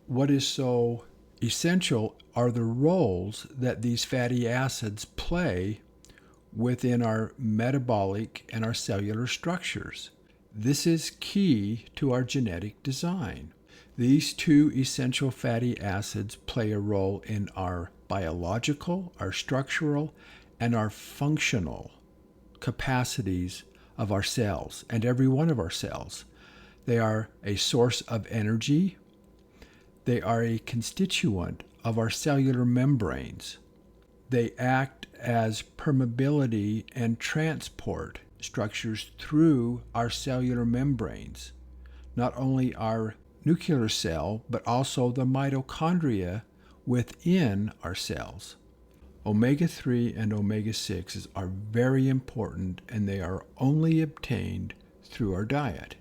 what is so essential are the roles that these fatty acids play within our metabolic and our cellular structures. This is key to our genetic design. These two essential fatty acids play a role in our biological, our structural, and our functional capacities of our cells and every one of our cells. They are a source of energy. They are a constituent of our cellular membranes. They act as permeability and transport structures through our cellular membranes, not only our nuclear cell, but also the mitochondria within our cells. Omega-3 and omega-6 are very important, and they are only obtained through our diet.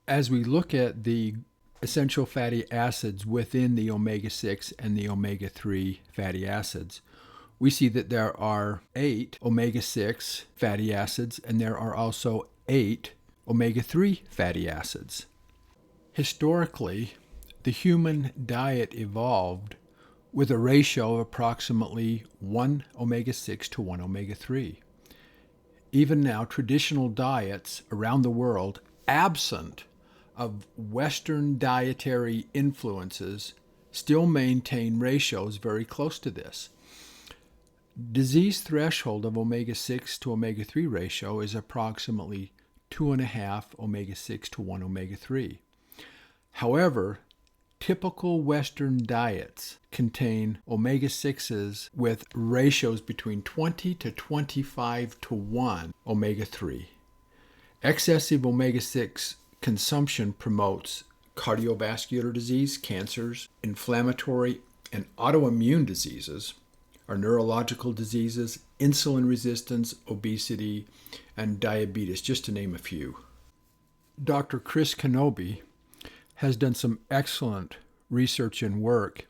As we look at the essential fatty acids within the omega-6 and the omega-3 fatty acids, we see that there are 8 omega-6 fatty acids, and there are also 8 omega-3 fatty acids. Historically, the human diet evolved with a ratio of approximately 1 omega-6 to 1 omega-3. Even now, traditional diets around the world, absent of Western dietary influences, still maintain ratios very close to this. Disease threshold of omega-6 to omega-3 ratio is approximately 2.5 omega-6 to 1 omega-3. However, typical Western diets contain omega-6s with ratios between 20 to 25 to 1 omega-3. Excessive omega-6 consumption promotes cardiovascular disease, cancers, inflammatory and autoimmune diseases, or neurological diseases, insulin resistance, obesity, and diabetes, just to name a few. Dr. Chris Kenobi has done some excellent research and work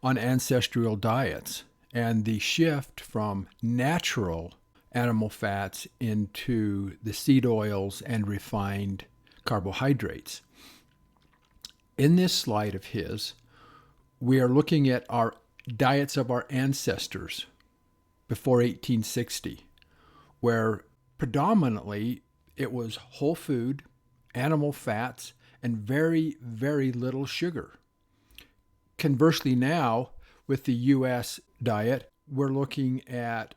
on ancestral diets and the shift from natural animal fats into the seed oils and refined carbohydrates. In this slide of his, we are looking at our diets of our ancestors before 1860, where predominantly it was whole food, animal fats, and very, very little sugar. Conversely now, with the U.S. diet, we're looking at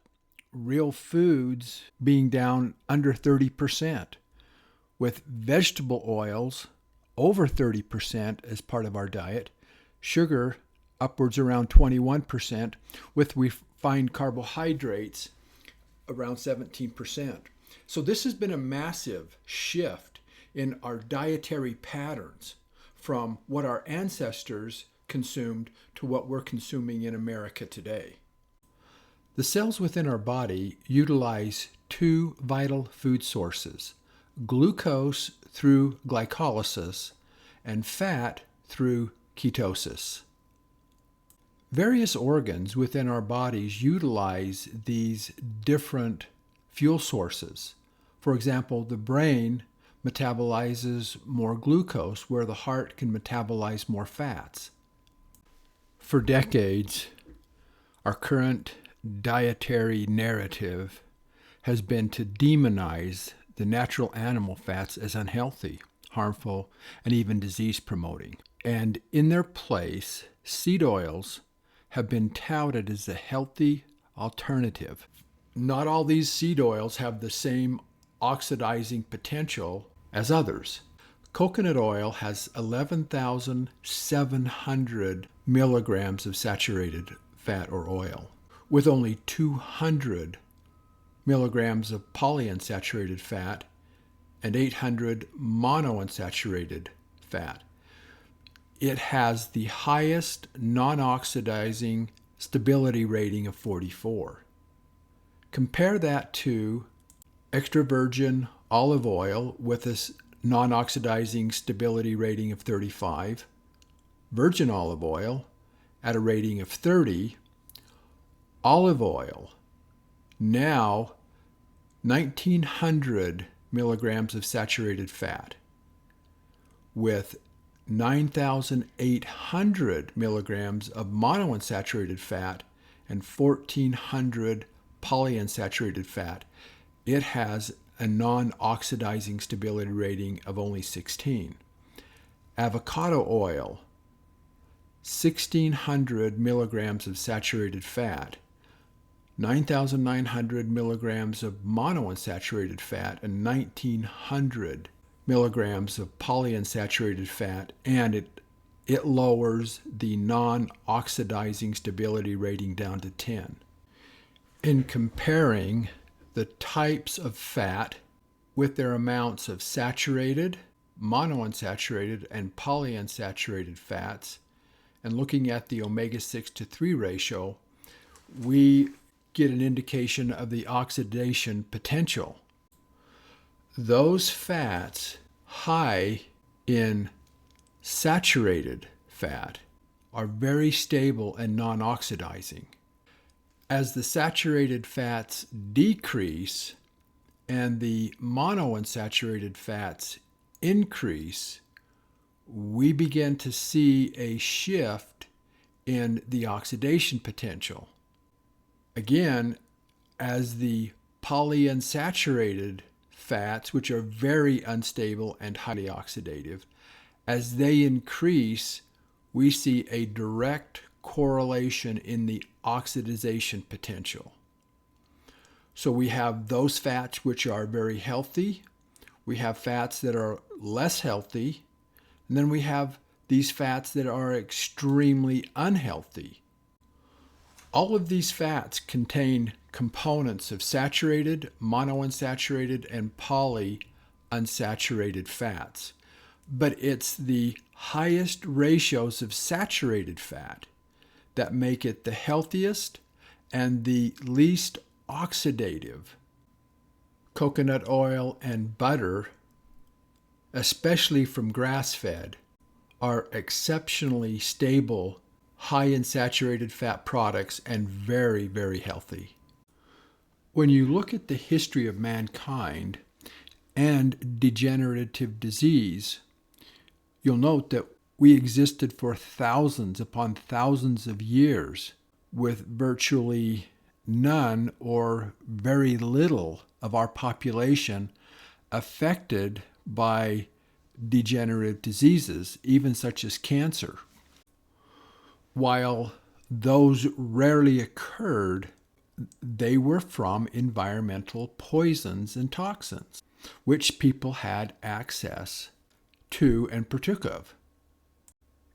real foods being down under 30%, with vegetable oils over 30% as part of our diet, sugar upwards around 21%, with refined carbohydrates around 17%. So this has been a massive shift in our dietary patterns from what our ancestors consumed to what we're consuming in America today. The cells within our body utilize two vital food sources: glucose through glycolysis and fat through ketosis. Various organs within our bodies utilize these different fuel sources. For example, the brain metabolizes more glucose, where the heart can metabolize more fats. For decades, our current dietary narrative has been to demonize the natural animal fats as unhealthy, harmful, and even disease-promoting. And in their place, seed oils have been touted as a healthy alternative. Not all these seed oils have the same oxidizing potential as others. Coconut oil has 11,700 milligrams of saturated fat or oil, with only 200 milligrams of polyunsaturated fat and 800 monounsaturated fat. It has the highest non-oxidizing stability rating of 44. Compare that to extra virgin olive oil with a non-oxidizing stability rating of 35, virgin olive oil at a rating of 30, olive oil now 1,900 milligrams of saturated fat with 9,800 milligrams of monounsaturated fat and 1,400 polyunsaturated fat, it has a non-oxidizing stability rating of only 16. Avocado oil, 1,600 milligrams of saturated fat, 9,900 milligrams of monounsaturated fat, and 1,900 milligrams of polyunsaturated fat, and it lowers the non-oxidizing stability rating down to 10. In comparing the types of fat with their amounts of saturated, monounsaturated, and polyunsaturated fats, and looking at the omega-6 to 3 ratio, we get an indication of the oxidation potential. Those fats high in saturated fat are very stable and non-oxidizing. As the saturated fats decrease and the monounsaturated fats increase, we begin to see a shift in the oxidation potential. Again, as the polyunsaturated fats, which are very unstable and highly oxidative, as they increase, we see a direct correlation in the oxidation potential. So we have those fats which are very healthy, we have fats that are less healthy, and then we have these fats that are extremely unhealthy. All of these fats contain components of saturated, monounsaturated, and polyunsaturated fats. But it's the highest ratios of saturated fat that make it the healthiest and the least oxidative. Coconut oil and butter, especially from grass-fed, are exceptionally stable, high in saturated fat products and very, very healthy. When you look at the history of mankind and degenerative disease, you'll note that we existed for thousands upon thousands of years with virtually none or very little of our population affected by degenerative diseases, even such as cancer. While those rarely occurred, they were from environmental poisons and toxins, which people had access to and partook of.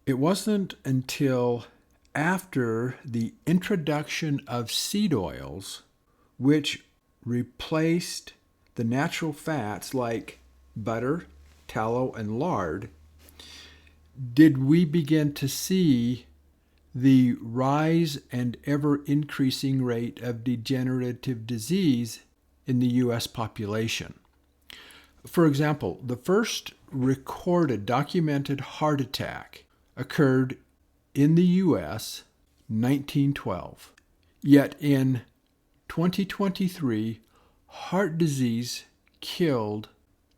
It wasn't until after the introduction of seed oils, which replaced the natural fats like butter, tallow, and lard, did we begin to see the rise and ever-increasing rate of degenerative disease in the U.S. population. For example, the first recorded documented heart attack occurred in the U.S. 1912. Yet in 2023, heart disease killed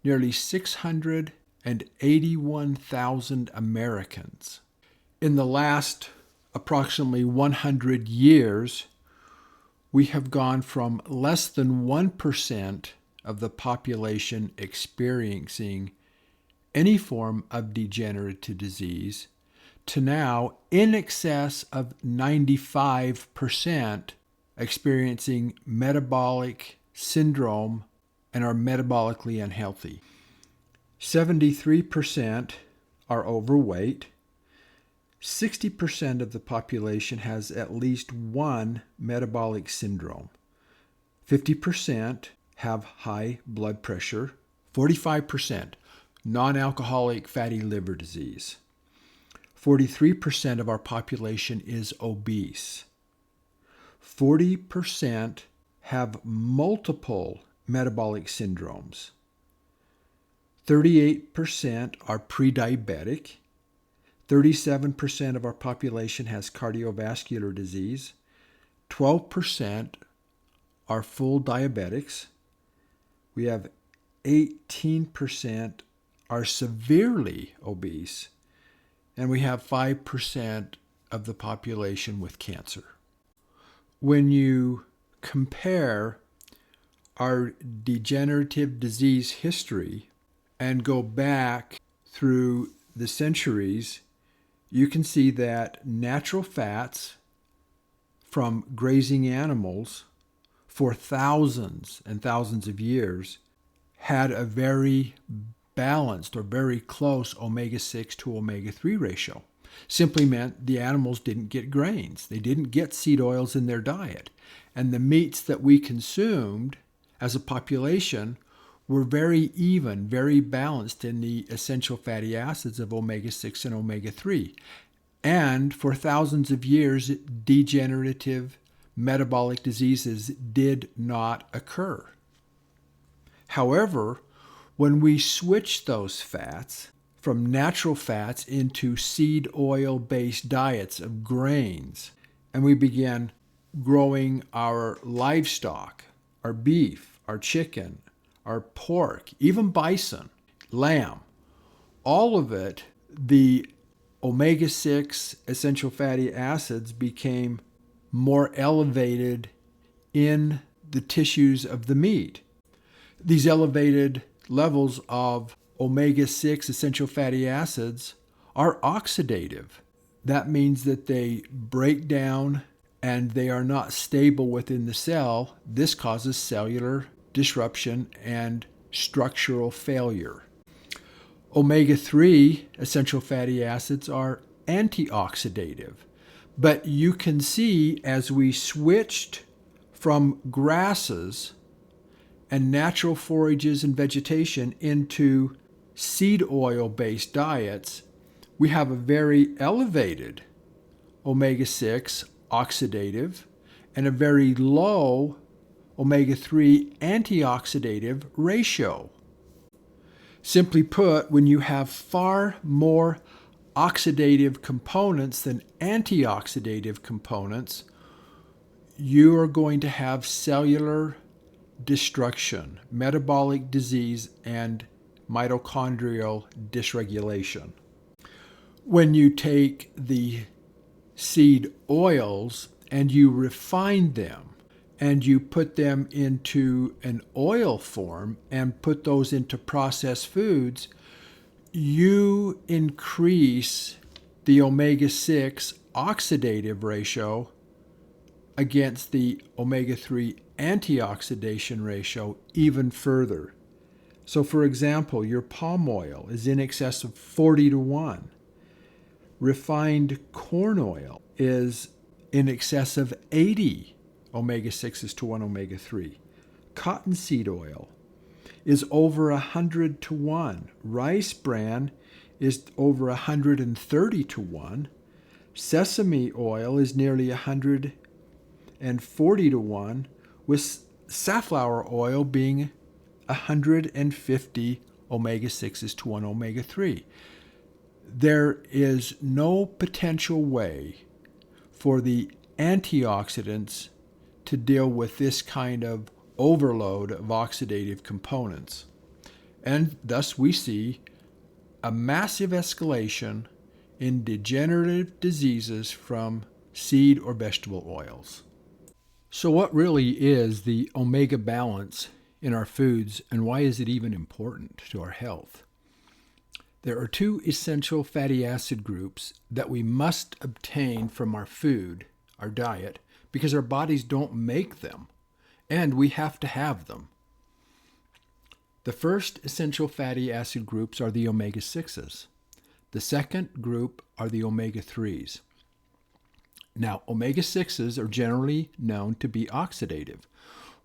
nearly 681,000 Americans. In the last approximately 100 years, we have gone from less than 1% of the population experiencing any form of degenerative disease to now in excess of 95% experiencing metabolic syndrome and are metabolically unhealthy. 73% are overweight. 60% of the population has at least one metabolic syndrome. 50% have high blood pressure. 45% non-alcoholic fatty liver disease. 43% of our population is obese. 40% have multiple metabolic syndromes. 38% are pre-diabetic. 37% of our population has cardiovascular disease. 12% are full diabetics. We have 18% are severely obese. and we have 5% of the population with cancer. When you compare our degenerative disease history and go back through the centuries, you can see that natural fats from grazing animals for thousands and thousands of years had a very balanced or very close omega-6 to omega-3 ratio. Simply meant the animals didn't get grains. They didn't get seed oils in their diet. And the meats that we consumed as a population were very even, very balanced in the essential fatty acids of omega-6 and omega-3. And for thousands of years, degenerative metabolic diseases did not occur. However, when we switched those fats from natural fats into seed oil-based diets of grains, and we began growing our livestock, our beef, our chicken, our pork, even bison, lamb, all of it, the omega-6 essential fatty acids became more elevated in the tissues of the meat. These elevated levels of omega-6 essential fatty acids are oxidative. That means that they break down and they are not stable within the cell. This causes cellular disruption and structural failure. Omega-3 essential fatty acids are antioxidative. But you can see as we switched from grasses and natural forages and vegetation into seed oil-based diets, we have a very elevated omega-6 oxidative and a very low omega-3 antioxidative ratio. Simply put, when you have far more oxidative components than antioxidative components, you are going to have cellular destruction, metabolic disease, and mitochondrial dysregulation. When you take the seed oils and you refine them and you put them into an oil form and put those into processed foods, you increase the omega-6 oxidative ratio against the omega-3 antioxidation ratio even further. So for example, your palm oil is in excess of 40 to 1. Refined corn oil is in excess of 80 omega-6s to 1 omega-3. Cottonseed oil is over 100 to 1. Rice bran is over 130 to 1. Sesame oil is nearly 140 to 1, with safflower oil being 150 omega-6s to 1 omega-3. There is no potential way for the antioxidants to deal with this kind of overload of oxidative components. And thus we see a massive escalation in degenerative diseases from seed or vegetable oils. So what really is the omega balance in our foods, and why is it even important to our health? There are two essential fatty acid groups that we must obtain from our food, our diet, because our bodies don't make them, and we have to have them. The first essential fatty acid groups are the omega-6s. The second group are the omega-3s. Now, omega-6s are generally known to be oxidative,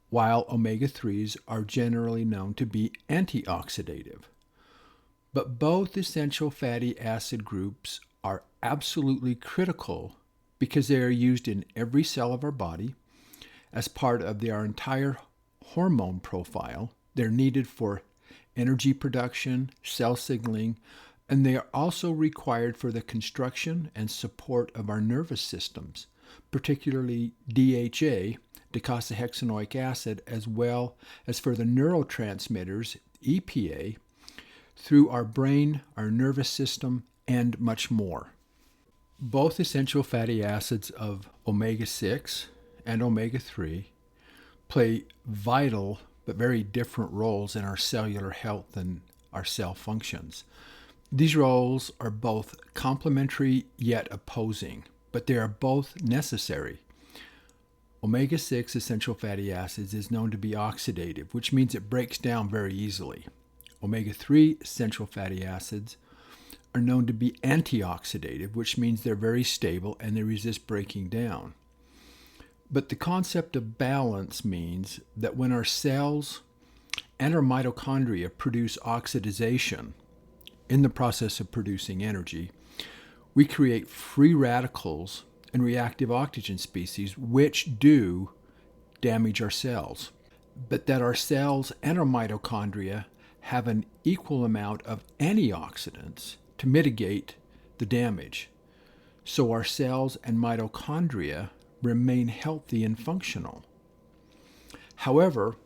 while omega-3s are generally known to be antioxidative. But both essential fatty acid groups are absolutely critical because they are used in every cell of our body as part of our entire hormone profile. They're needed for energy production, cell signaling, and they are also required for the construction and support of our nervous systems, particularly DHA, docosahexaenoic acid, as well as for the neurotransmitters, EPA, through our brain, our nervous system, and much more. Both essential fatty acids of omega-6 and omega-3 play vital but very different roles in our cellular health and our cell functions. These roles are both complementary yet opposing, but they are both necessary. Omega-6 essential fatty acids is known to be oxidative, which means it breaks down very easily. Omega-3 essential fatty acids are known to be antioxidative, which means they're very stable and they resist breaking down. But the concept of balance means that when our cells and our mitochondria produce oxidation in the process of producing energy, we create free radicals and reactive oxygen species which do damage our cells. But that our cells and our mitochondria have an equal amount of antioxidants to mitigate the damage. So our cells and mitochondria remain healthy and functional. However,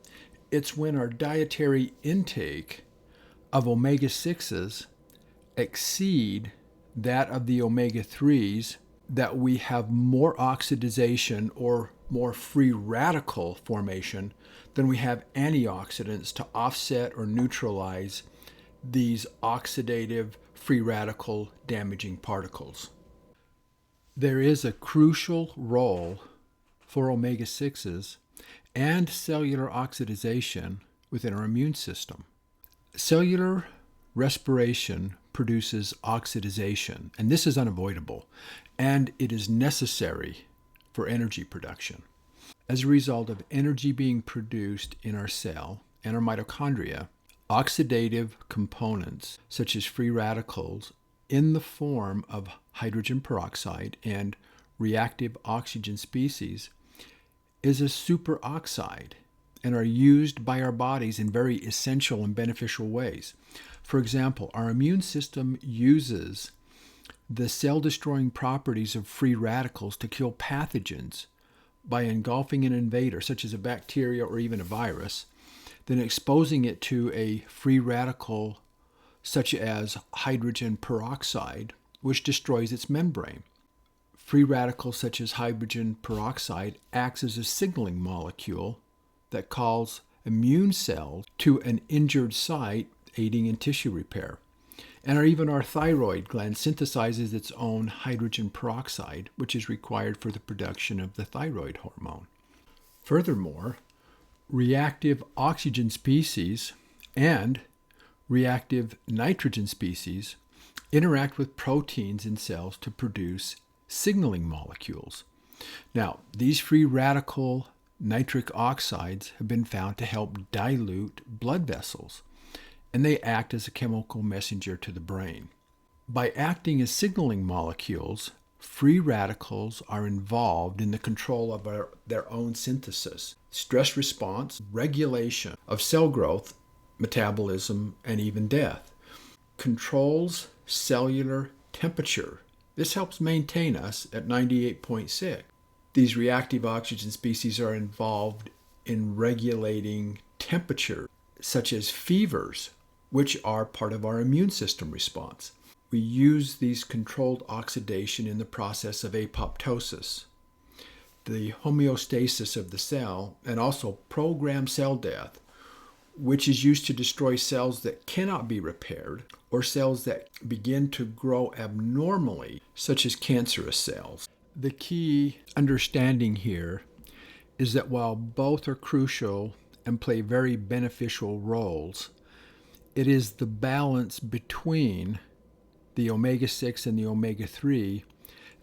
it's when our dietary intake of omega-6s exceed that of the omega-3s that we have more oxidization or more free radical formation than we have antioxidants to offset or neutralize these oxidative free radical damaging particles. There is a crucial role for omega-6s and cellular oxidation within our immune system. Cellular respiration produces oxidization, and this is unavoidable, and it is necessary for energy production. As a result of energy being produced in our cell and our mitochondria, oxidative components such as free radicals in the form of hydrogen peroxide and reactive oxygen species is a superoxide and are used by our bodies in very essential and beneficial ways. For example, our immune system uses the cell-destroying properties of free radicals to kill pathogens by engulfing an invader, such as a bacteria or even a virus, then exposing it to a free radical such as hydrogen peroxide, which destroys its membrane. Free radicals such as hydrogen peroxide acts as a signaling molecule that calls immune cells to an injured site, aiding in tissue repair. And even our thyroid gland synthesizes its own hydrogen peroxide, which is required for the production of the thyroid hormone. Furthermore, reactive oxygen species and reactive nitrogen species interact with proteins in cells to produce signaling molecules. Now, these free radical nitric oxides have been found to help dilute blood vessels, and they act as a chemical messenger to the brain. By acting as signaling molecules, free radicals are involved in the control of their own synthesis, stress response, regulation of cell growth, metabolism, and even death. Controls cellular temperature. This helps maintain us at 98.6. These reactive oxygen species are involved in regulating temperature, such as fevers, which are part of our immune system response. We use these controlled oxidation in the process of apoptosis, the homeostasis of the cell, and also programmed cell death, which is used to destroy cells that cannot be repaired or cells that begin to grow abnormally, such as cancerous cells. The key understanding here is that while both are crucial and play very beneficial roles, it is the balance between the omega-6 and the omega-3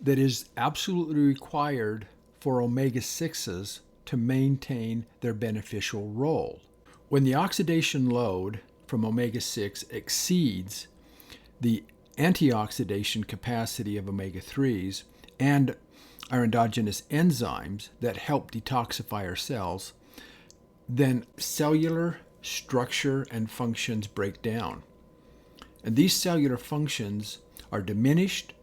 that is absolutely required for omega-6s to maintain their beneficial role. When the oxidation load from omega-6 exceeds the antioxidation capacity of omega-3s and our endogenous enzymes that help detoxify our cells, then cellular structure and functions break down. And these cellular functions are diminished,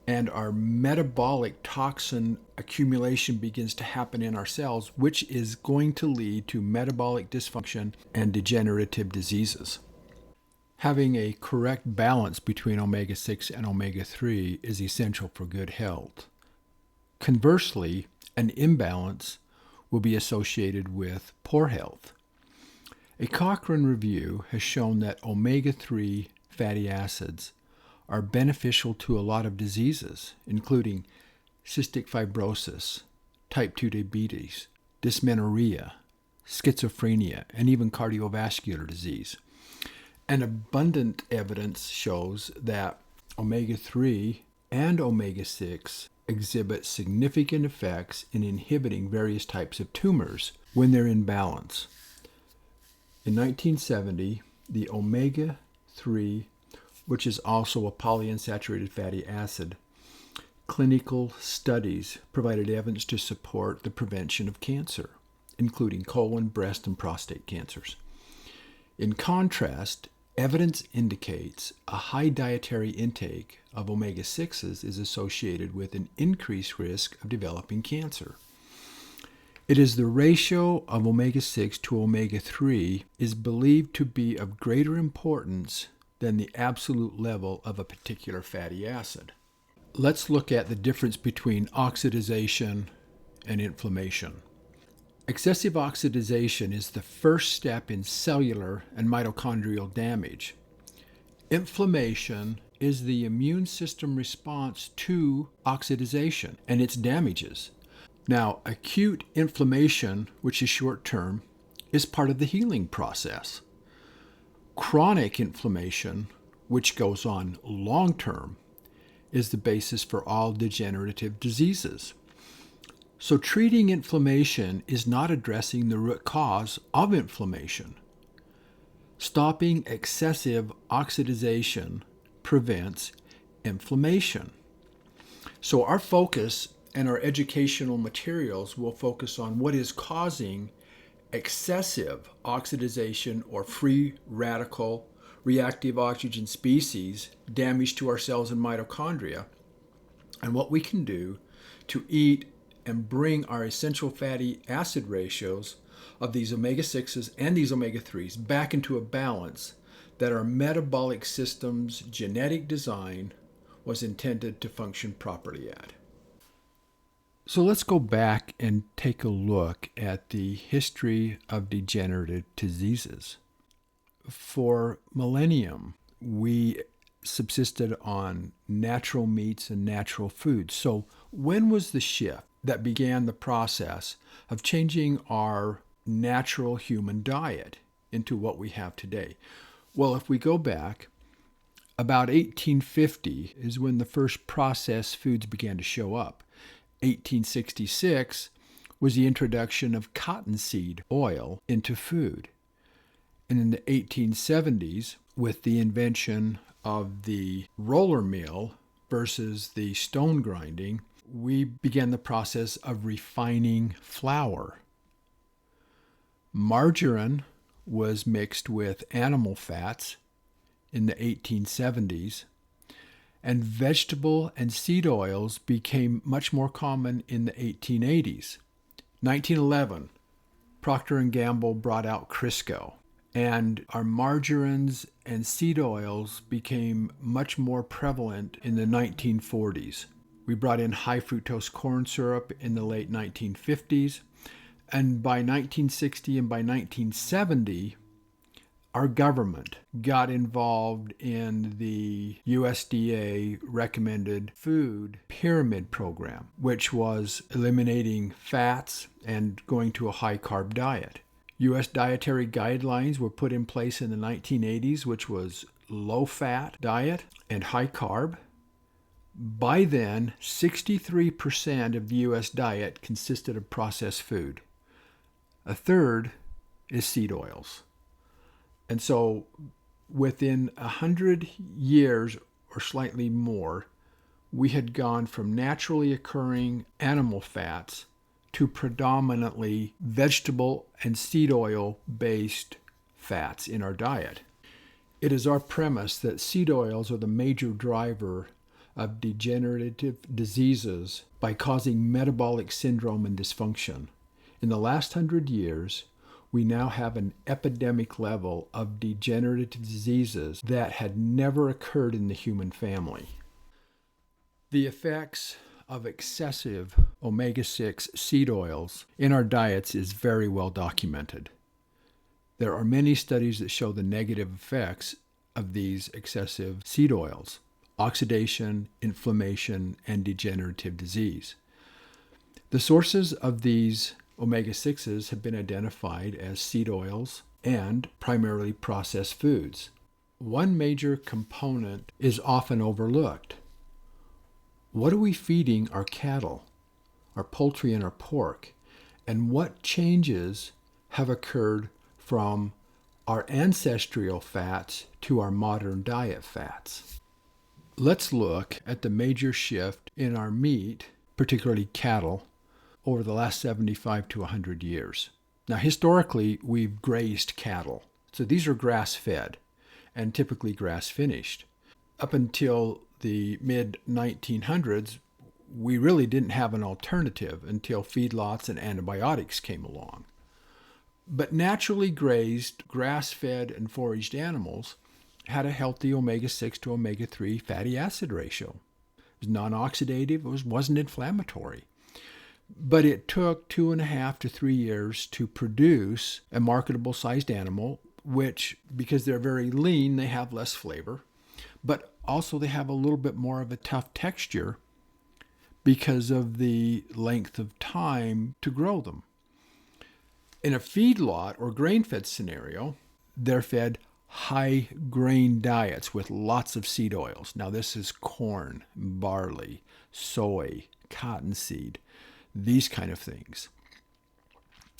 and our metabolic toxin accumulation begins to happen in our cells, which is going to lead to metabolic dysfunction and degenerative diseases. Having a correct balance between omega-6 and omega-3 is essential for good health. Conversely, an imbalance will be associated with poor health. A Cochrane review has shown that omega-3 fatty acids are beneficial to a lot of diseases, including cystic fibrosis, type 2 diabetes, dysmenorrhea, schizophrenia, and even cardiovascular disease. And abundant evidence shows that omega-3 and omega-6 exhibit significant effects in inhibiting various types of tumors when they're in balance. In 1970, the omega-3, which is also a polyunsaturated fatty acid, clinical studies provided evidence to support the prevention of cancer, including colon, breast, and prostate cancers. In contrast, evidence indicates a high dietary intake of omega-6s is associated with an increased risk of developing cancer. It is the ratio of omega-6 to omega-3 is believed to be of greater importance than the absolute level of a particular fatty acid. Let's look at the difference between oxidation and inflammation. Excessive oxidation is the first step in cellular and mitochondrial damage. Inflammation is the immune system response to oxidation and its damages. Now, acute inflammation, which is short-term, is part of the healing process. Chronic inflammation, which goes on long-term, is the basis for all degenerative diseases. So treating inflammation is not addressing the root cause of inflammation. Stopping excessive oxidation prevents inflammation. So our focus and our educational materials will focus on what is causing excessive oxidation or free radical reactive oxygen species damage to our cells and mitochondria, and what we can do to eat and bring our essential fatty acid ratios of these omega-6s and these omega-3s back into a balance that our metabolic system's genetic design was intended to function properly at. So let's go back and take a look at the history of degenerative diseases. For millennium, we subsisted on natural meats and natural foods. So when was the shift that began the process of changing our natural human diet into what we have today? Well, if we go back, about 1850 is when the first processed foods began to show up. 1866 was the introduction of cottonseed oil into food. And in the 1870s, with the invention of the roller mill versus the stone grinding, we began the process of refining flour. Margarine was mixed with animal fats in the 1870s, and vegetable and seed oils became much more common in the 1880s. 1911, Procter & Gamble brought out Crisco, and our margarines and seed oils became much more prevalent in the 1940s. We brought in high fructose corn syrup in the late 1950s, and by 1960 and by 1970, our government got involved in the USDA recommended food pyramid program, which was eliminating fats and going to a high carb diet. U.S. dietary guidelines were put in place in the 1980s, which was low fat diet and high carb. By then, 63% of the U.S. diet consisted of processed food. A third is seed oils. And so within 100 years or slightly more, we had gone from naturally occurring animal fats to predominantly vegetable and seed oil-based fats in our diet. It is our premise that seed oils are the major driver of degenerative diseases by causing metabolic syndrome and dysfunction. In the last 100 years, we now have an epidemic level of degenerative diseases that had never occurred in the human family. The effects of excessive omega-6 seed oils in our diets is very well documented. There are many studies that show the negative effects of these excessive seed oils: oxidation, inflammation, and degenerative disease. The sources of these omega-6s have been identified as seed oils and primarily processed foods. One major component is often overlooked. What are we feeding our cattle, our poultry, and our pork? And what changes have occurred from our ancestral fats to our modern diet fats? Let's look at the major shift in our meat, particularly cattle, over the last 75 to 100 years. Now, historically, we've grazed cattle. So these are grass-fed and typically grass-finished. Up until the mid-1900s, we really didn't have an alternative until feedlots and antibiotics came along. But naturally grazed, grass-fed, and foraged animals had a healthy omega-6 to omega-3 fatty acid ratio. It was non-oxidative, it wasn't inflammatory. But it took 2.5 to 3 years to produce a marketable sized animal, which, because they're very lean, they have less flavor, but also they have a little bit more of a tough texture because of the length of time to grow them. In a feedlot or grain-fed scenario, they're fed high grain diets with lots of seed oils. Now this is corn, barley, soy, cottonseed, these kind of things.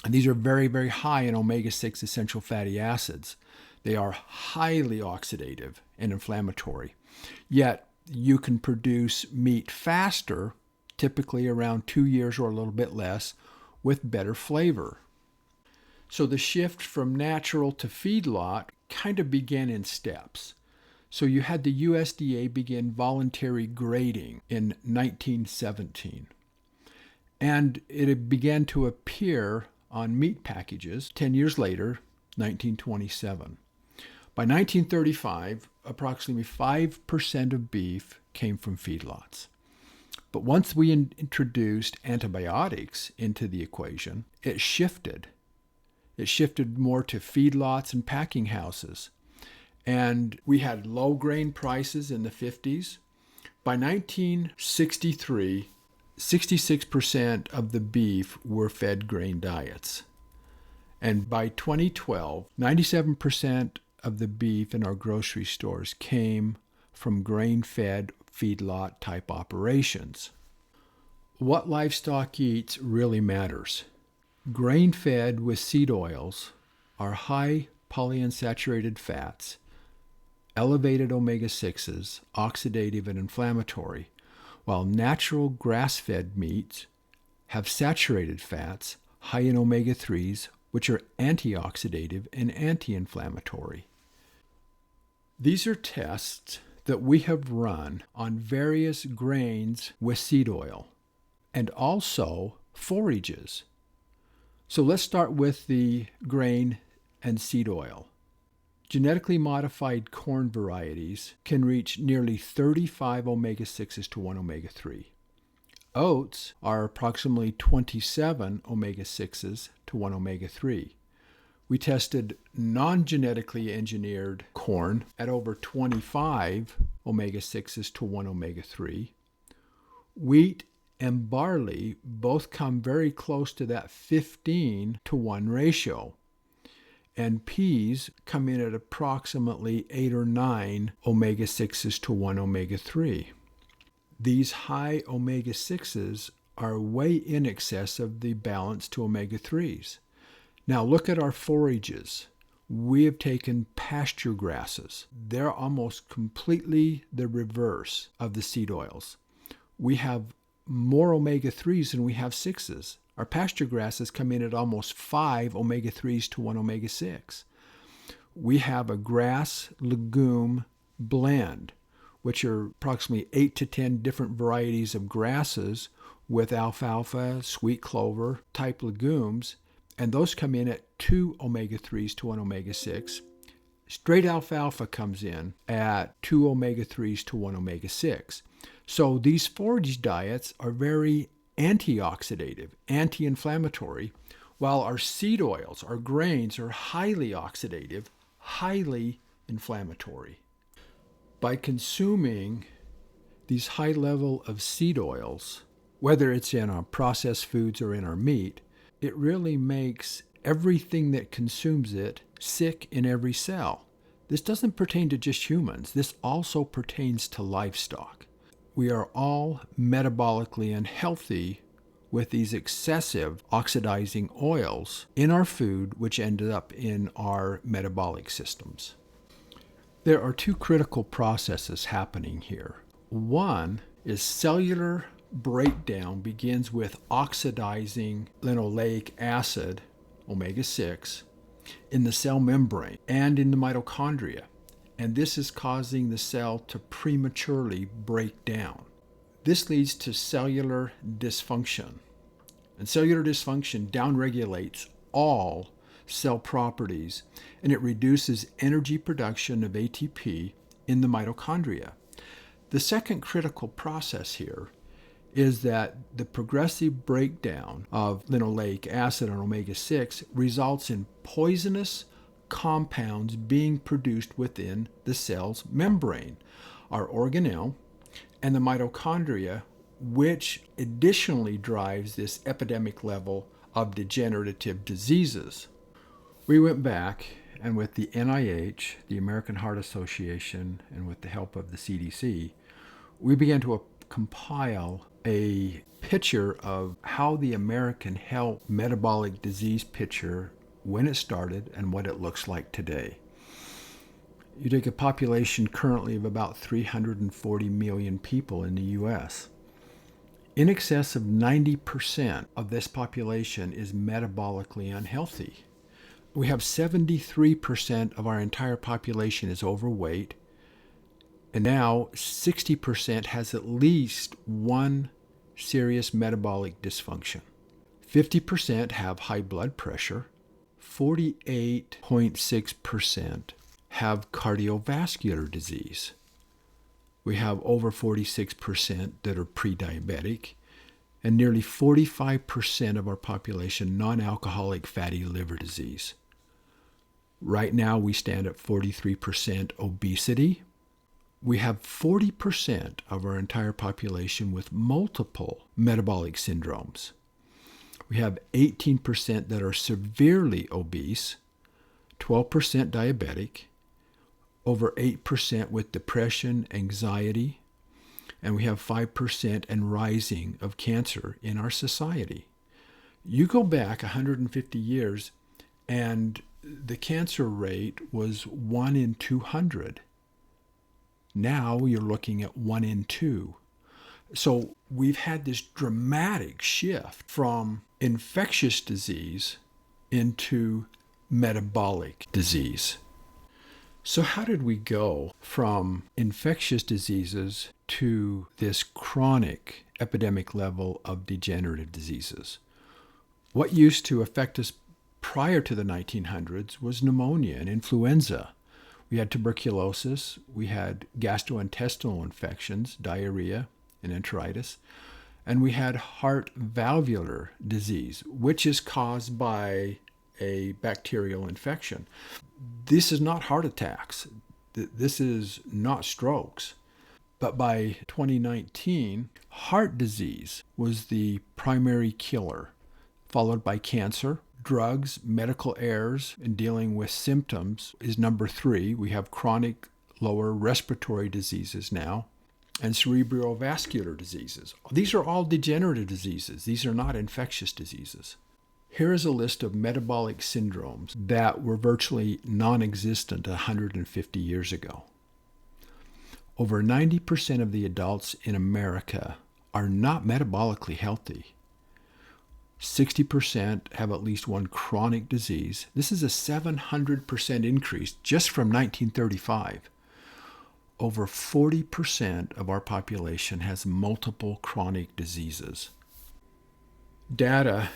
And these are very, very high in omega-6 essential fatty acids. They are highly oxidative and inflammatory. Yet you can produce meat faster, typically around 2 years or a little bit less, with better flavor. So the shift from natural to feedlot kind of began in steps. So you had the USDA begin voluntary grading in 1917. And it began to appear on meat packages 10 years later, 1927. By 1935, approximately 5% of beef came from feedlots. But once we introduced antibiotics into the equation, it shifted. It shifted more to feedlots and packing houses. And we had low grain prices in the 50s. By 1963, 66% of the beef were fed grain diets. And by 2012, 97% of the beef in our grocery stores came from grain-fed feedlot type operations. What livestock eats really matters. Grain-fed with seed oils are high polyunsaturated fats, elevated omega-6s, oxidative and inflammatory, while natural grass-fed meats have saturated fats, high in omega-3s, which are antioxidative and anti-inflammatory. These are tests that we have run on various grains with seed oil and also forages. So let's start with the grain and seed oil. Genetically modified corn varieties can reach nearly 35 omega-6s to 1 omega-3. Oats are approximately 27 omega-6s to 1 omega-3. We tested non-genetically engineered corn at over 25 omega-6s to 1 omega-3. Wheat and barley both come very close to that 15 to 1 ratio. And peas come in at approximately 8 or 9 omega-6s to 1 omega-3. These high omega-6s are way in excess of the balance to omega-3s. Now look at our forages. We have taken pasture grasses. They're almost completely the reverse of the seed oils. We have more omega-3s than we have 6s. Our pasture grasses come in at almost 5 omega-3s to 1 omega-6. We have a grass legume blend, which are approximately 8 to 10 different varieties of grasses with alfalfa, sweet clover type legumes, and those come in at 2 omega-3s to 1 omega-6. Straight alfalfa comes in at 2 omega-3s to 1 omega-6. So these forage diets are very antioxidative, anti-inflammatory, while our seed oils, our grains, are highly oxidative, highly inflammatory. By consuming these high level of seed oils, whether it's in our processed foods or in our meat, it really makes everything that consumes it sick in every cell. This doesn't pertain to just humans. This also pertains to livestock. We are all metabolically unhealthy with these excessive oxidizing oils in our food, which ended up in our metabolic systems. There are two critical processes happening here. One is cellular breakdown begins with oxidizing linoleic acid, omega-6, in the cell membrane and in the mitochondria. And this is causing the cell to prematurely break down. This leads to cellular dysfunction. And cellular dysfunction downregulates all cell properties, and it reduces energy production of ATP in the mitochondria. The second critical process here is that the progressive breakdown of linoleic acid and omega-6 results in poisonous compounds being produced within the cell's membrane, our organelle, and the mitochondria, which additionally drives this epidemic level of degenerative diseases. We went back, and with the NIH, the American Heart Association, and with the help of the CDC, we began to compile a picture of how the American health metabolic disease picture, when it started and what it looks like today. You take a population currently of about 340 million people in the U.S. In excess of 90% of this population is metabolically unhealthy. We have 73% of our entire population is overweight, and now 60% has at least one serious metabolic dysfunction. 50% have high blood pressure. 48.6% have cardiovascular disease. We have over 46% that are pre-diabetic, and nearly 45% of our population non-alcoholic fatty liver disease. Right now we stand at 43% obesity. We have 40% of our entire population with multiple metabolic syndromes. We have 18% that are severely obese, 12% diabetic, over 8% with depression, anxiety, and we have 5% and rising of cancer in our society. You go back 150 years and the cancer rate was 1 in 200. Now you're looking at 1 in 2. So we've had this dramatic shift from infectious disease into metabolic disease. So how did we go from infectious diseases to this chronic epidemic level of degenerative diseases? What used to affect us prior to the 1900s was pneumonia and influenza. We had tuberculosis, we had gastrointestinal infections, diarrhea and enteritis, and we had heart valvular disease, which is caused by a bacterial infection. This is not heart attacks. This is not strokes. But by 2019, heart disease was the primary killer, followed by cancer. Drugs, medical errors in dealing with symptoms is number 3. We have chronic lower respiratory diseases now, and cerebrovascular diseases. These are all degenerative diseases. These are not infectious diseases. Here is a list of metabolic syndromes that were virtually non-existent 150 years ago. Over 90% of the adults in America are not metabolically healthy. 60% have at least one chronic disease. This is a 700% increase just from 1935. Over 40% of our population has multiple chronic diseases. Data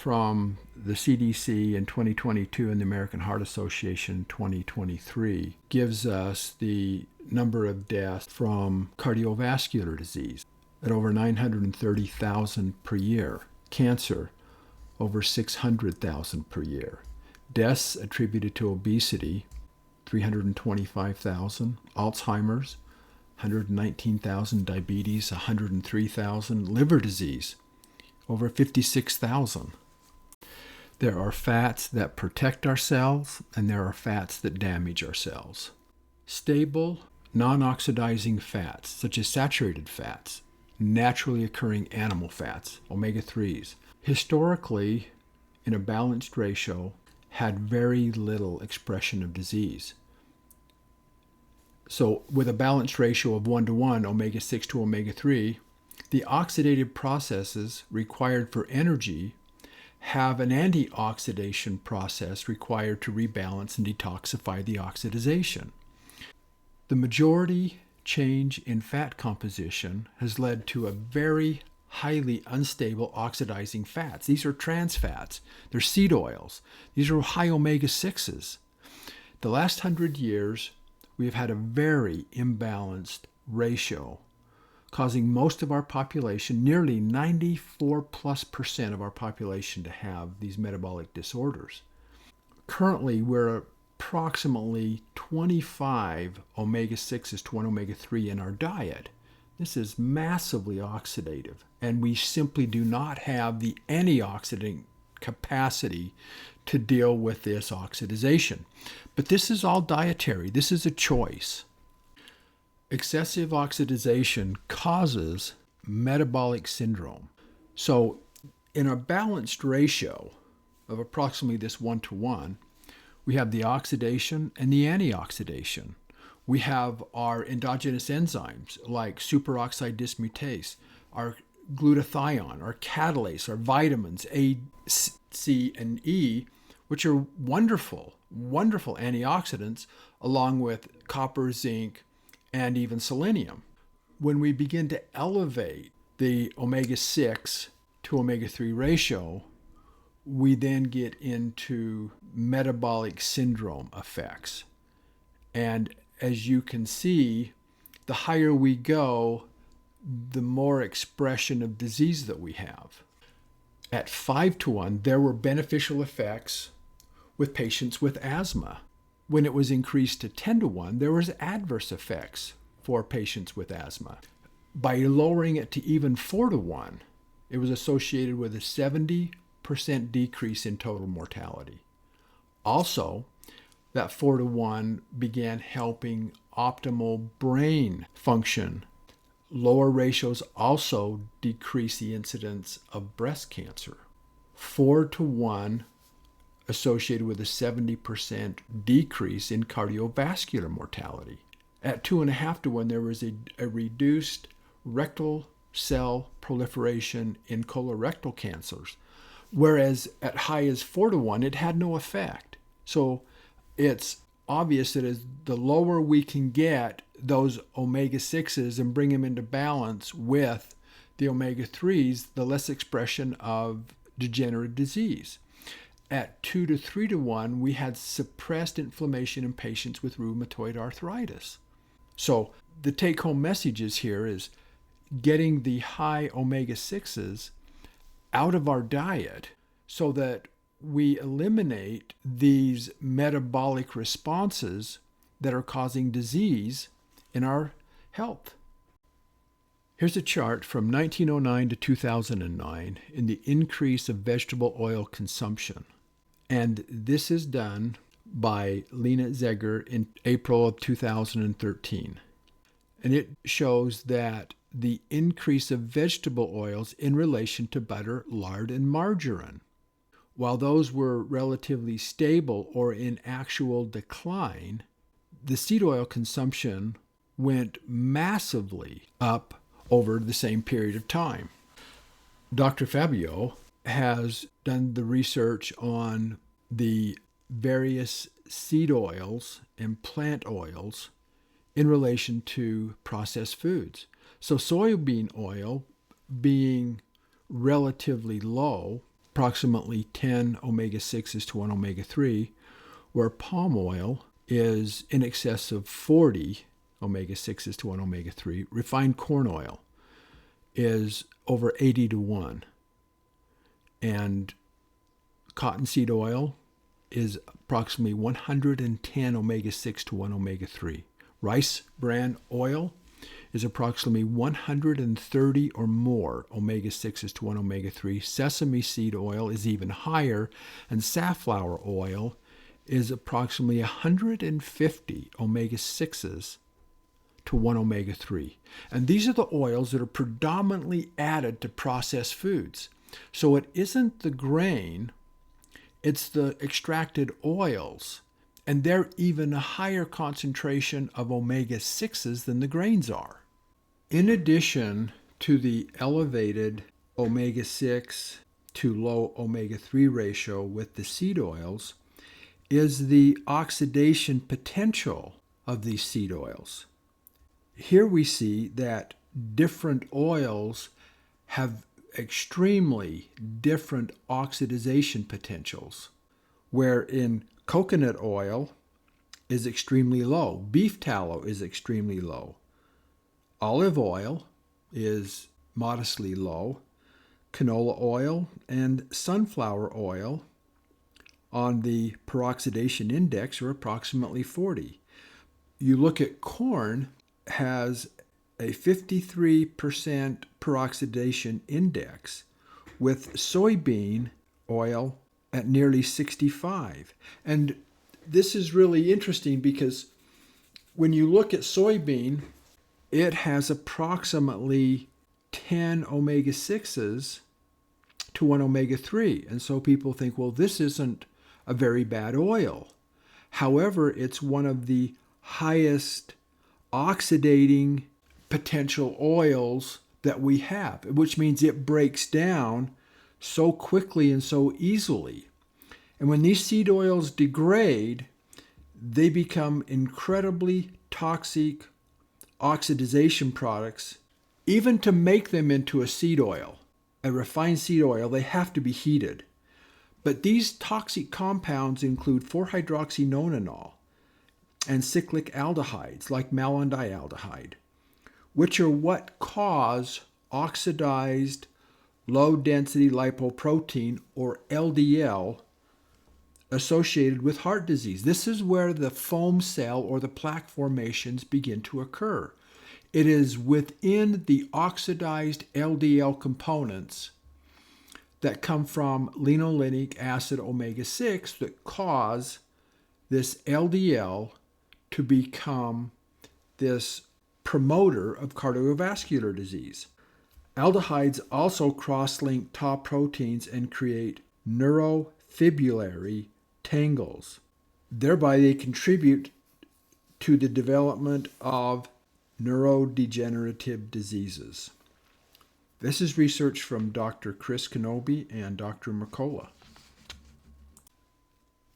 from the CDC in 2022 and the American Heart Association in 2023 gives us the number of deaths from cardiovascular disease at over 930,000 per year. Cancer, over 600,000 per year. Deaths attributed to obesity, 325,000. Alzheimer's, 119,000. Diabetes, 103,000. Liver disease, over 56,000. There are fats that protect our cells, and there are fats that damage our cells. Stable, non-oxidizing fats, such as saturated fats, naturally occurring animal fats, omega-3s, historically, in a balanced ratio, had very little expression of disease. So with a balanced ratio of 1:1, omega-6 to omega-3, the oxidative processes required for energy have an antioxidation process required to rebalance and detoxify the oxidization. The majority change in fat composition has led to a very highly unstable oxidizing fats. These are trans fats. They're seed oils. These are high omega-6s. The last 100 years, we have had a very imbalanced ratio, causing most of our population, nearly 94+% of our population, to have these metabolic disorders. Currently, we're approximately 25 omega-6s to 1 omega-3 in our diet. This is massively oxidative, and we simply do not have the antioxidant capacity to deal with this oxidization. But this is all dietary. This is a choice. Excessive oxidization causes metabolic syndrome. So in a balanced ratio of approximately this 1:1, we have the oxidation and the antioxidation. We have our endogenous enzymes like superoxide dismutase, our glutathione, our catalase, our vitamins A, C, and E, which are wonderful antioxidants, along with copper, zinc, and even selenium. When we begin to elevate the omega-6 to omega-3 ratio, we then get into metabolic syndrome effects. And as you can see, the higher we go, the more expression of disease that we have. At 5:1, there were beneficial effects with patients with asthma. When it was increased to 10:1, there was adverse effects for patients with asthma. By lowering it to even 4:1, it was associated with a 70% decrease in total mortality. Also, that 4:1 began helping optimal brain function. Lower ratios also decrease the incidence of breast cancer. 4:1 associated with a 70% decrease in cardiovascular mortality. At 2.5:1, there was a reduced rectal cell proliferation in colorectal cancers, whereas at high as 4:1, it had no effect. So it's obvious that as the lower we can get those omega-6s and bring them into balance with the omega-3s, the less expression of degenerative disease. At 2 to 3:1, we had suppressed inflammation in patients with rheumatoid arthritis. So the take-home messages here is getting the high omega-6s out of our diet so that we eliminate these metabolic responses that are causing disease in our health. Here's a chart from 1909 to 2009 in the increase of vegetable oil consumption. And this is done by Lena Zeger in April of 2013. And it shows that the increase of vegetable oils in relation to butter, lard, and margarine. While those were relatively stable or in actual decline, the seed oil consumption went massively up over the same period of time. Dr. Fabio has done the research on the various seed oils and plant oils in relation to processed foods. So soybean oil being relatively low, approximately 10 omega-6s to 1 omega-3, where palm oil is in excess of 40 omega-6s to 1 omega-3. Refined corn oil is over 80 to 1. And cottonseed oil is approximately 110 omega-6 to 1 omega-3. Rice bran oil is approximately 130 or more omega-6s to 1 omega-3. Sesame seed oil is even higher, and safflower oil is approximately 150 omega-6s to 1 omega-3. And these are the oils that are predominantly added to processed foods. So it isn't the grain, it's the extracted oils. And they're even a higher concentration of omega-6s than the grains are. In addition to the elevated omega-6 to low omega-3 ratio with the seed oils is the oxidation potential of these seed oils. Here we see that different oils have extremely different oxidation potentials, where in coconut oil is extremely low, beef tallow is extremely low, olive oil is modestly low, canola oil and sunflower oil on the peroxidation index are approximately 40. You look at corn, has a 53% peroxidation index, with soybean oil at nearly 65. And this is really interesting because when you look at soybean, it has approximately 10 omega-6s to 1 omega-3. And so people think, well, this isn't a very bad oil. However, it's one of the highest oxidating potential oils that we have, which means it breaks down so quickly and so easily. And when these seed oils degrade, they become incredibly toxic oxidation products. Even to make them into a seed oil, a refined seed oil, they have to be heated. But these toxic compounds include 4-hydroxynonenal and cyclic aldehydes like malondialdehyde, which are what cause oxidized low-density lipoprotein, or LDL, associated with heart disease. This is where the foam cell or the plaque formations begin to occur. It is within the oxidized LDL components that come from linoleic acid omega-6 that cause this LDL to become this promoter of cardiovascular disease. Aldehydes also cross-link tau proteins and create neurofibrillary tangles. Thereby, they contribute to the development of neurodegenerative diseases. This is research from Dr. Chris Kenobi and Dr. Mercola.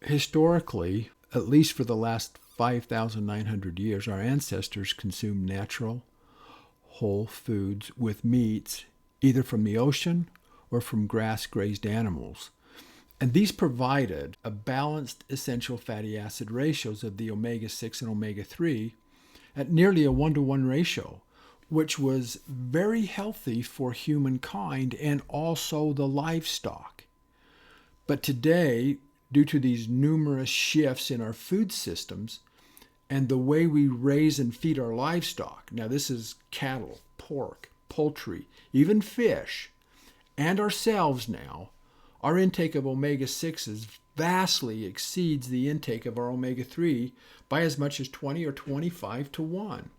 Historically, at least for the last 5,900 years, our ancestors consumed natural, whole foods with meats, either from the ocean or from grass-grazed animals. And these provided a balanced essential fatty acid ratios of the omega-6 and omega-3 at nearly a 1-to-1 ratio, which was very healthy for humankind and also the livestock. But today, due to these numerous shifts in our food systems and the way we raise and feed our livestock, now this is cattle, pork, poultry, even fish, and ourselves now, our intake of omega-6s vastly exceeds the intake of our omega-3 by as much as 20 or 25 to 1.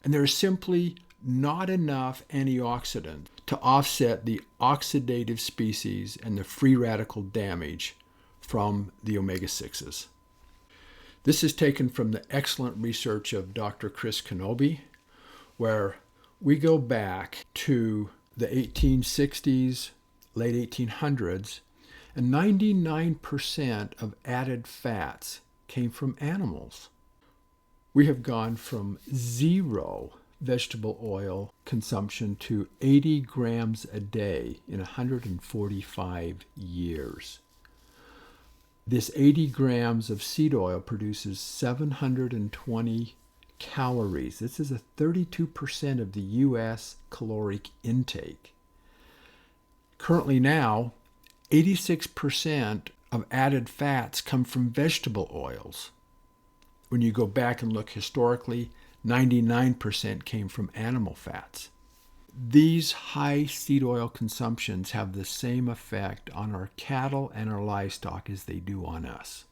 And there's simply not enough antioxidant to offset the oxidative species and the free radical damage from the omega-6s. This is taken from the excellent research of Dr. Chris Kenobi, where we go back to the 1860s, late 1800s, and 99% of added fats came from animals. We have gone from 0 vegetable oil consumption to 80 grams a day in 145 years. This 80 grams of seed oil produces 720 calories. This is a 32% of the U.S. caloric intake. Currently now, 86% of added fats come from vegetable oils. When you go back and look historically, 99% came from animal fats. These high seed oil consumptions have the same effect on our cattle and our livestock as they do on us.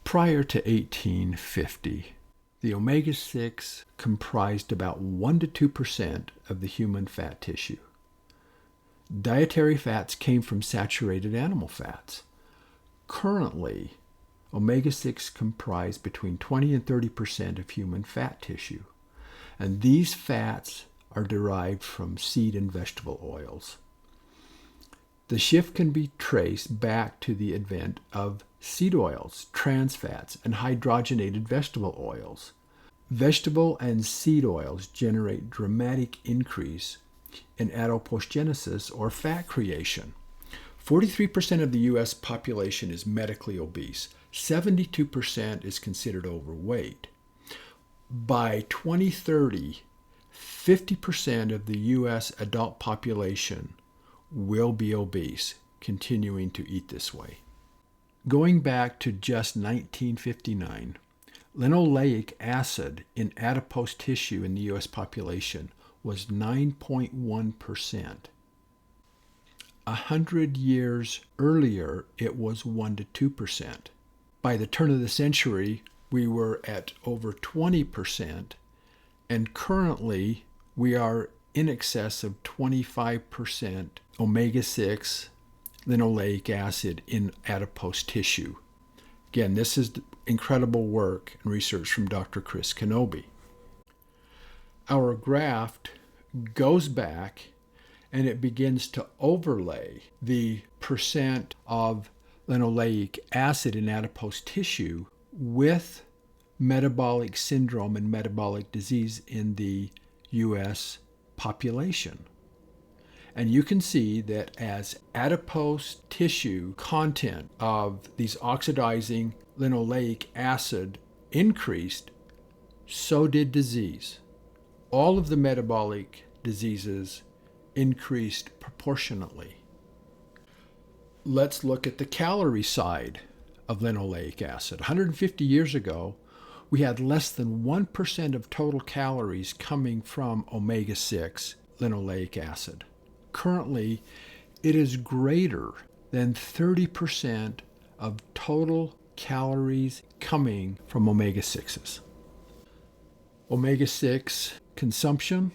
Prior to 1850, the omega-6 comprised about 1 to 2% of the human fat tissue. Dietary fats came from saturated animal fats. Currently, omega-6 comprise between 20 and 30% of human fat tissue, and these fats are derived from seed and vegetable oils. The shift can be traced back to the advent of seed oils, trans fats, and hydrogenated vegetable oils. Vegetable and seed oils generate dramatic increase in adipogenesis, or fat creation. 43% of the U.S. population is medically obese. 72% is considered overweight. By 2030, 50% of the U.S. adult population will be obese, continuing to eat this way. Going back to just 1959, linoleic acid in adipose tissue in the U.S. population was 9.1%. 100 years earlier, it was 1 to 2%. By the turn of the century, we were at over 20%, and currently we are in excess of 25% omega-6 linoleic acid in adipose tissue. Again, this is incredible work and research from Dr. Chris Kenobi. Our graft goes back and it begins to overlay the percent of linoleic acid in adipose tissue with metabolic syndrome and metabolic disease in the U.S. population. And you can see that as adipose tissue content of these oxidizing linoleic acid increased, so did disease. All of the metabolic diseases increased proportionately. Let's look at the calorie side of linoleic acid. 150 years ago, we had less than 1% of total calories coming from omega-6 linoleic acid. Currently, it is greater than 30% of total calories coming from omega-6s. Omega-6 consumption,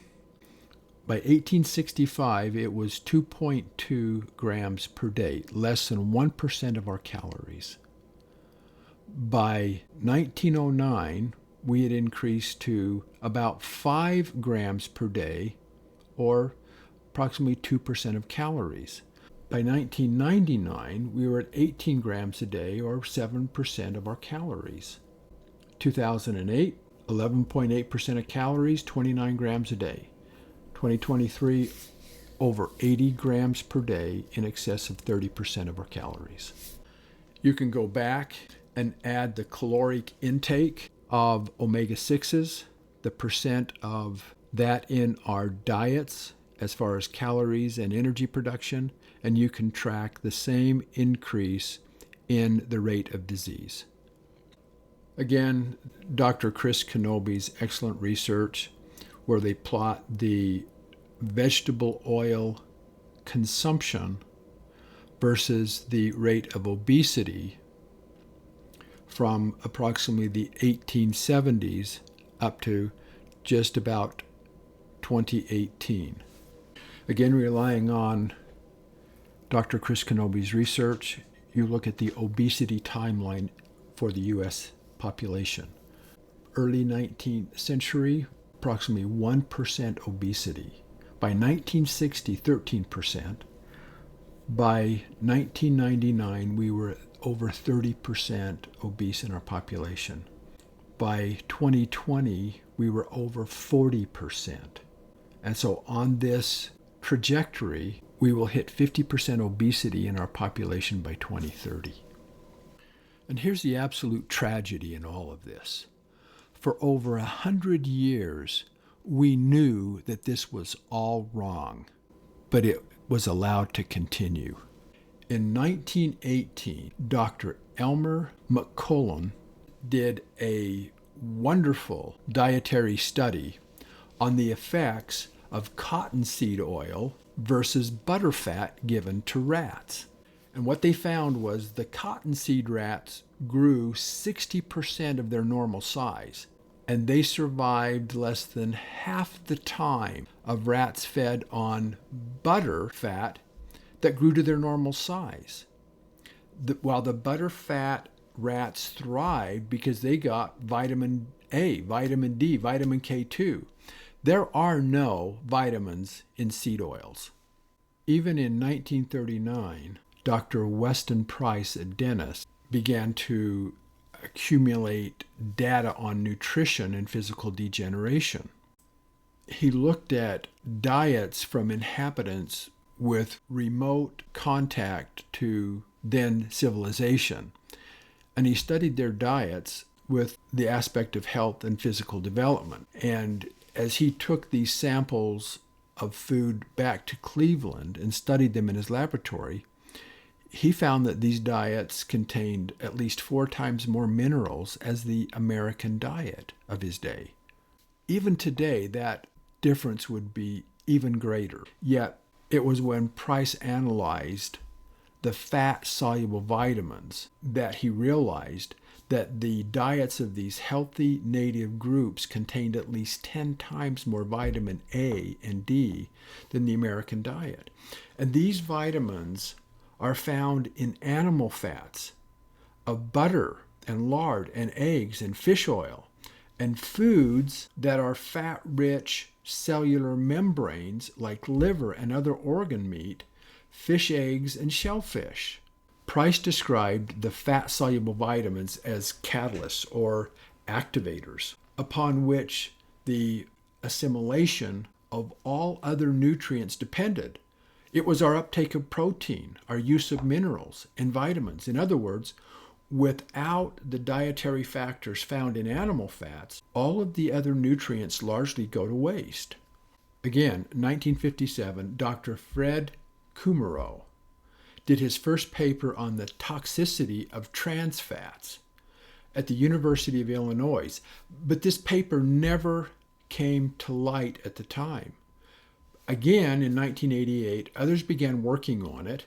by 1865, it was 2.2 grams per day, less than 1% of our calories. By 1909, we had increased to about 5 grams per day, or approximately 2% of calories. By 1999, we were at 18 grams a day, or 7% of our calories. 2008, 11.8% of calories, 29 grams a day. 2023, over 80 grams per day, in excess of 30% of our calories. You can go back and add the caloric intake of omega-6s, the percent of that in our diets as far as calories and energy production, and you can track the same increase in the rate of disease. Again, Dr. Chris Kenobi's excellent research where they plot the vegetable oil consumption versus the rate of obesity from approximately the 1870s up to just about 2018. Again, relying on Dr. Chris Kenobi's research, you look at the obesity timeline for the U.S. population. Early 19th century, approximately 1% obesity. By 1960, 13%. By 1999, we were over 30% obese in our population. By 2020, we were over 40%. And so on this trajectory, we will hit 50% obesity in our population by 2030. And here's the absolute tragedy in all of this. For over 100 years, we knew that this was all wrong, but it was allowed to continue. In 1918, Dr. Elmer McCullum did a wonderful dietary study on the effects of cottonseed oil versus butterfat given to rats. And what they found was the cottonseed rats grew 60% of their normal size, and they survived less than half the time of rats fed on butterfat that grew to their normal size. While the butterfat rats thrived because they got vitamin A, vitamin D, vitamin K2. There are no vitamins in seed oils. Even in 1939, Dr. Weston Price, a dentist, began to accumulate data on nutrition and physical degeneration. He looked at diets from inhabitants with remote contact to then civilization, and he studied their diets with the aspect of health and physical development. And as he took these samples of food back to Cleveland and studied them in his laboratory, he found that these diets contained at least 4 times more minerals as the American diet of his day. Even today, that difference would be even greater. Yet, it was when Price analyzed the fat-soluble vitamins that he realized that the diets of these healthy native groups contained at least 10 times more vitamin A and D than the American diet. And these vitamins are found in animal fats of butter and lard and eggs and fish oil, and foods that are fat-rich cellular membranes like liver and other organ meat, fish eggs, and shellfish. Price described the fat-soluble vitamins as catalysts or activators, upon which the assimilation of all other nutrients depended. It was our uptake of protein, our use of minerals and vitamins. In other words, without the dietary factors found in animal fats, all of the other nutrients largely go to waste. Again, 1957, Dr. Fred Kumerow did his first paper on the toxicity of trans fats at the University of Illinois, but this paper never came to light at the time. Again, in 1988, others began working on it,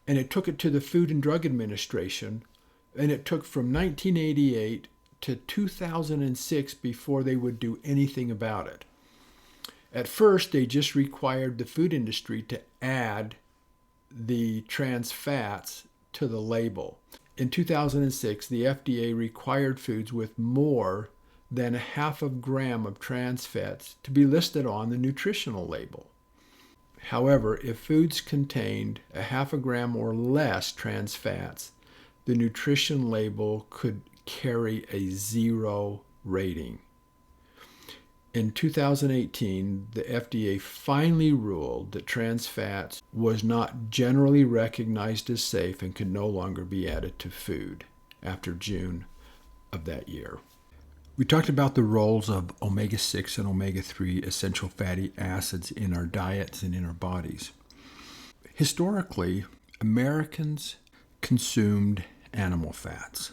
and it took it to the Food and Drug Administration, and it took from 1988 to 2006 before they would do anything about it. At first, they just required the food industry to add the trans fats to the label. In 2006, the FDA required foods with more than 0.5 gram of trans fats to be listed on the nutritional label. However, if foods contained 0.5 gram or less trans fats, the nutrition label could carry a 0 rating. In 2018, the FDA finally ruled that trans fats was not generally recognized as safe and could no longer be added to food after June of that year. We talked about the roles of omega-6 and omega-3 essential fatty acids in our diets and in our bodies. Historically, Americans consumed animal fats.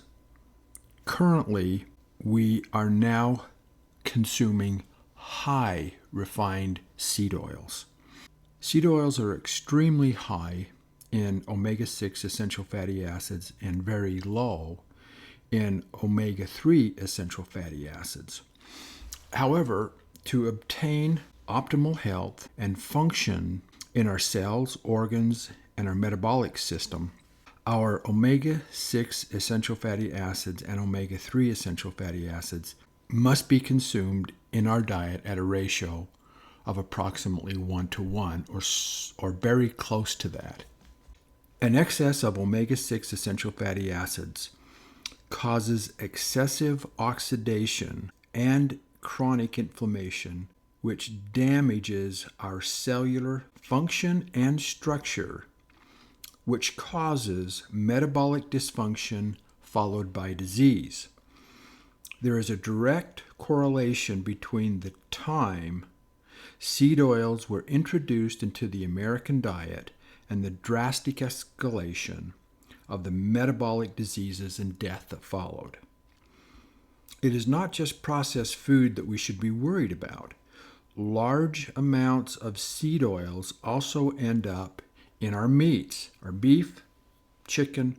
Currently, we are now consuming high refined seed oils. Seed oils are extremely high in omega-6 essential fatty acids and very low in omega-3 essential fatty acids. However, to obtain optimal health and function in our cells, organs, and our metabolic system, our omega-6 essential fatty acids and omega-3 essential fatty acids must be consumed in our diet at a ratio of approximately 1:1 or very close to that. An excess of omega-6 essential fatty acids causes excessive oxidation and chronic inflammation, which damages our cellular function and structure, which causes metabolic dysfunction followed by disease. There is a direct correlation between the time seed oils were introduced into the American diet and the drastic escalation of the metabolic diseases and death that followed. It is not just processed food that we should be worried about. Large amounts of seed oils also end up in our meats, our beef, chicken,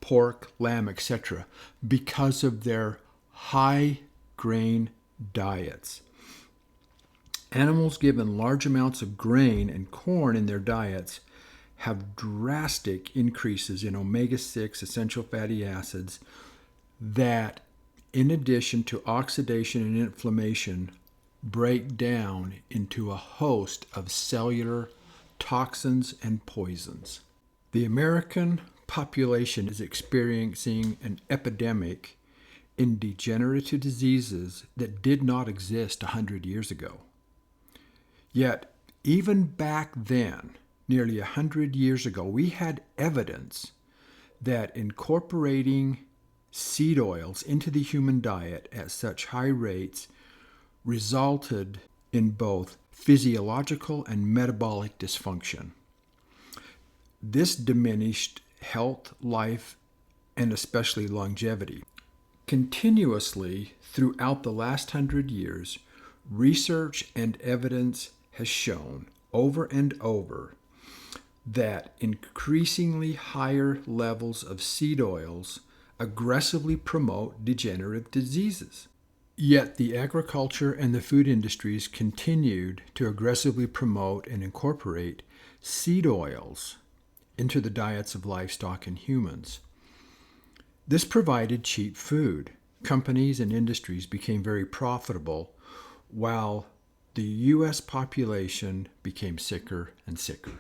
pork, lamb, etc., because of their high grain diets. Animals given large amounts of grain and corn in their diets have drastic increases in omega-6 essential fatty acids that, in addition to oxidation and inflammation, break down into a host of cellular toxins and poisons. The American population is experiencing an epidemic in degenerative diseases that did not exist 100 years ago. Yet, even back then, nearly 100 years ago, we had evidence that incorporating seed oils into the human diet at such high rates resulted in both physiological and metabolic dysfunction. This diminished health, life, and especially longevity. Continuously throughout the last 100 years, research and evidence has shown over and over that increasingly higher levels of seed oils aggressively promote degenerative diseases. Yet the agriculture and the food industries continued to aggressively promote and incorporate seed oils into the diets of livestock and humans. This provided cheap food. Companies and industries became very profitable, while the U.S. population became sicker and sicker.